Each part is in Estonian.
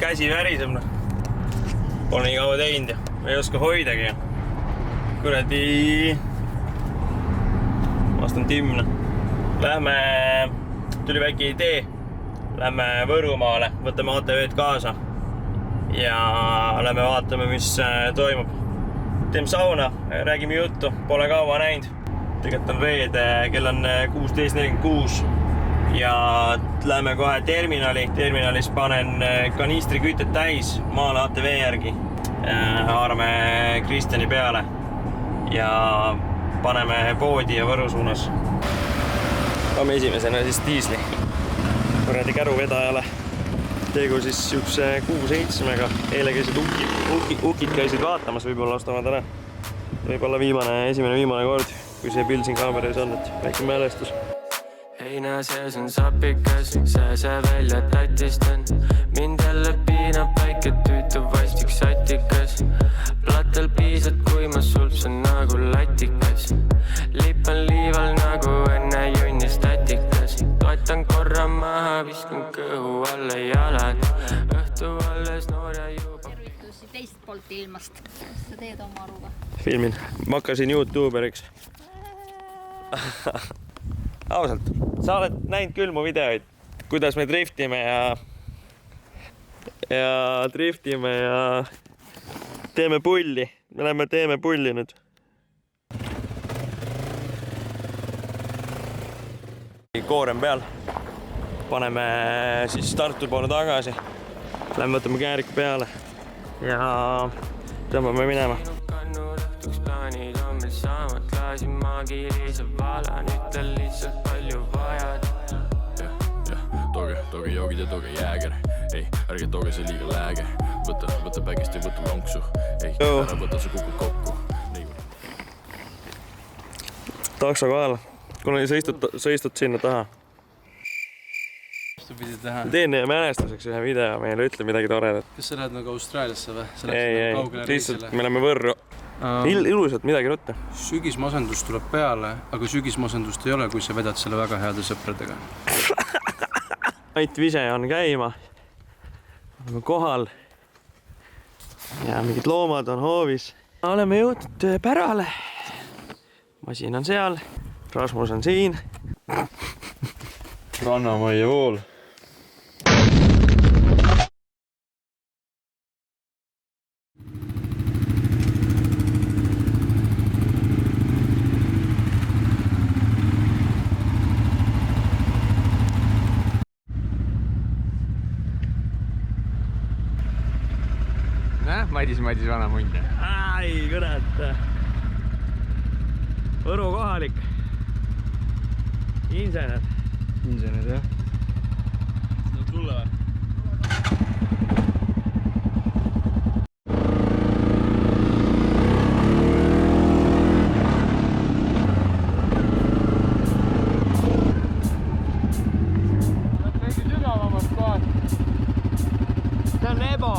käsi väriseb, noh. Pole nii kaua teinud ja ei oska hoidagi. Kuradi... Vastan Tim, noh. Lähme... Tuli väike idee. Lähme Võrumaale, võtame ATV-d kaasa. Ja lähme vaatame, mis toimub. Teeme sauna, räägime juttu, pole kaua näinud. Tegelikult on reede, kell on 16:46. Ja lähme kohe terminali. Terminalis panen kanistri kütet täis maale ATV järgi. Haarame Kristjani peale. Ja paneme poodi ja Võru suunas. Paame esimesena siis diisli. Kuradi käruvedajale. Tegu siis siukse 6-7-ga. Eile käisid ukid käisid vaatamas, võib-olla ostavad ära. Võib-olla esimene kord, kui see pill siin kaameras on, et väike mälestus. Heina sees on sapikas, sääse välja tatistan. Mind jälle piinab väike tüütu vastik satikas. Platel piisad, kui ma sulpsan nagu latikas. Lipan liival nagu enne junni statikas. Toetan korra maha, viskan kõhu alla jalad. Õhtu alles noor ja juba tervitusi teist poolt ilmast. Sa teed oma aruga? Filmin. Ma hakkasin YouTuberiks. Ausalt, sa oled näinud küll mu videoid, kuidas me driftime ja teeme pulli. Me teeme pulli nüüd. Koorem peal. Paneme siis Tartu poole tagasi. Lähme võtame kääriku peale ja tõmbame minema. Plaanid on meil samad, klaasi maagilised valan, ütle lihtsalt palju vajad. Tooge joogid ja tooge jääger. Ei, ärge tooge see liiga lääge. Võta pägest ja võta lonksu. Ei, ära võta see kukud kokku. Takso kohal. Kuna sa istud sinna taha. Teen mälestuseks ühe video meile, ütle midagi toredat. Kas sa lähed nagu Austraaliasse või? Ei, lihtsalt me läheme Võrru. Ilusalt midagi rutta. Sügismasendus tuleb peale, aga sügismasendust ei ole, kui sa vedad selle väga heade sõpradega. Ait Vise on käima. Oleme kohal. Ja mingid loomad on hoovis. Oleme jõudnud pärale. Masin on seal. Rasmus on siin. Rannamaie vool. Madis vana mund. Ai, kurat. Võru kohalik. Insener, jah. Seda tulla või? Veidi sügavamast kohast. See on Ebo.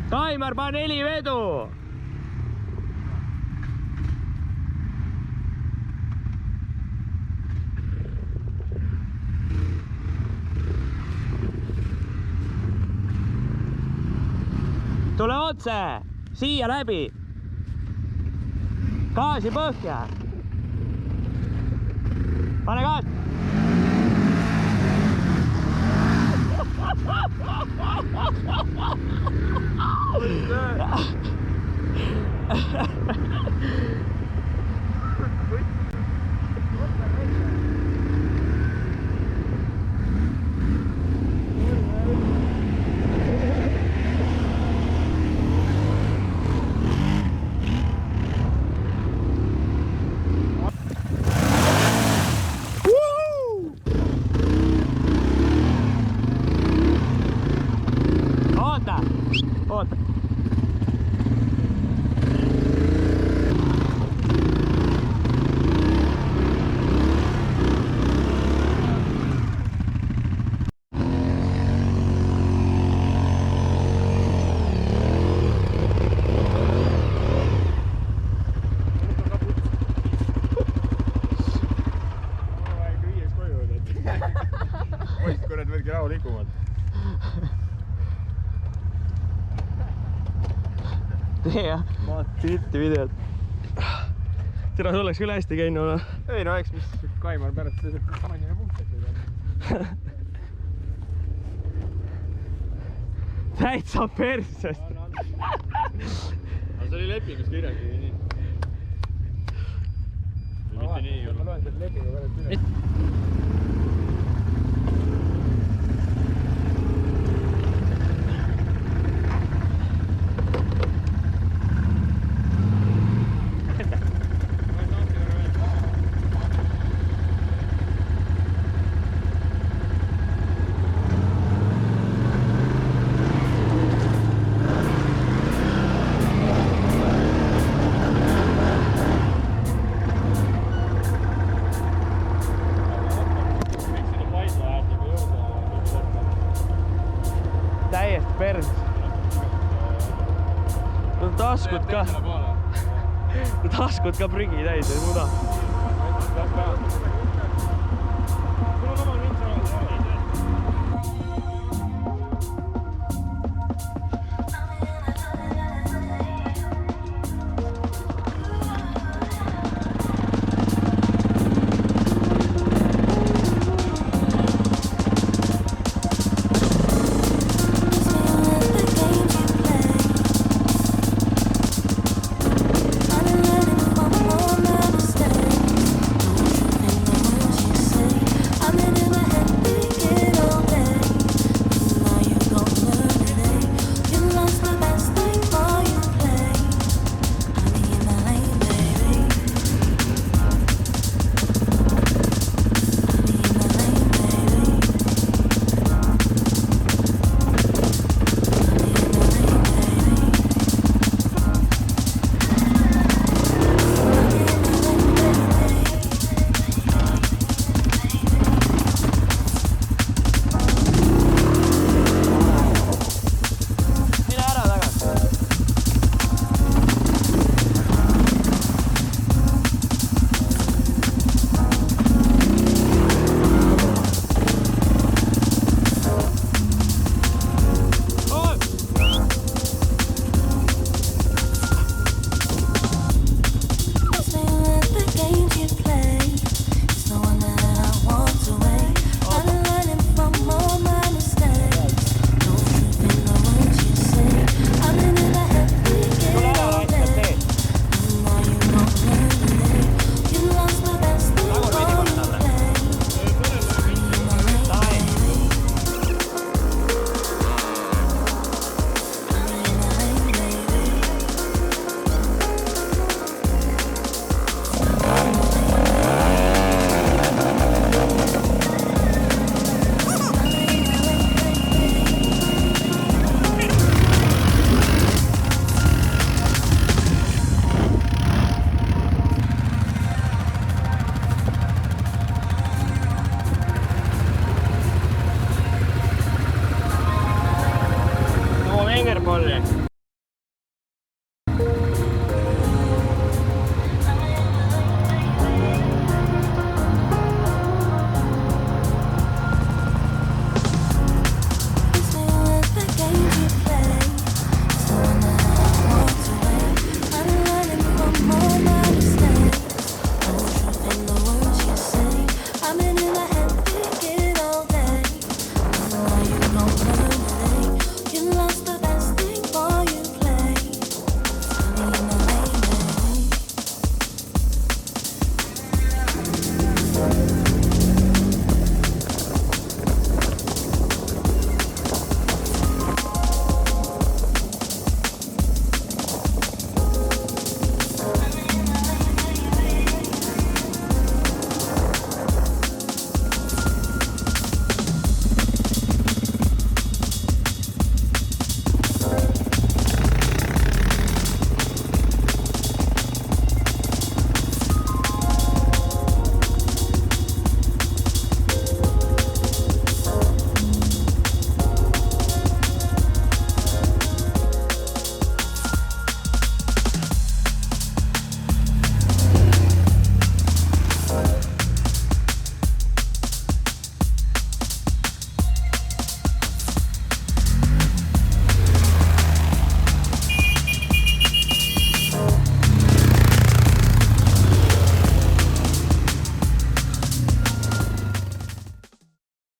Kaimar, pane 4 vedu! Tule otse! Siia läbi! Gaasi põhja! Pane gaas! Oota! Oota! poisid kurat võtke rahulikumalt. tee jah, vaatasin mitte videot. tere, sul oleks küll hästi käinud olla. ei no eks mis Kaimar pärast sõidab kaanina puhtaks. Täitsa persest. aga see oli lepingus kirjas või nii? mitte nii hull. ma loen selle lepingu pärast üle. Täiesti pers. No taskud ka. Taskud ka prügi täis, ei muuda.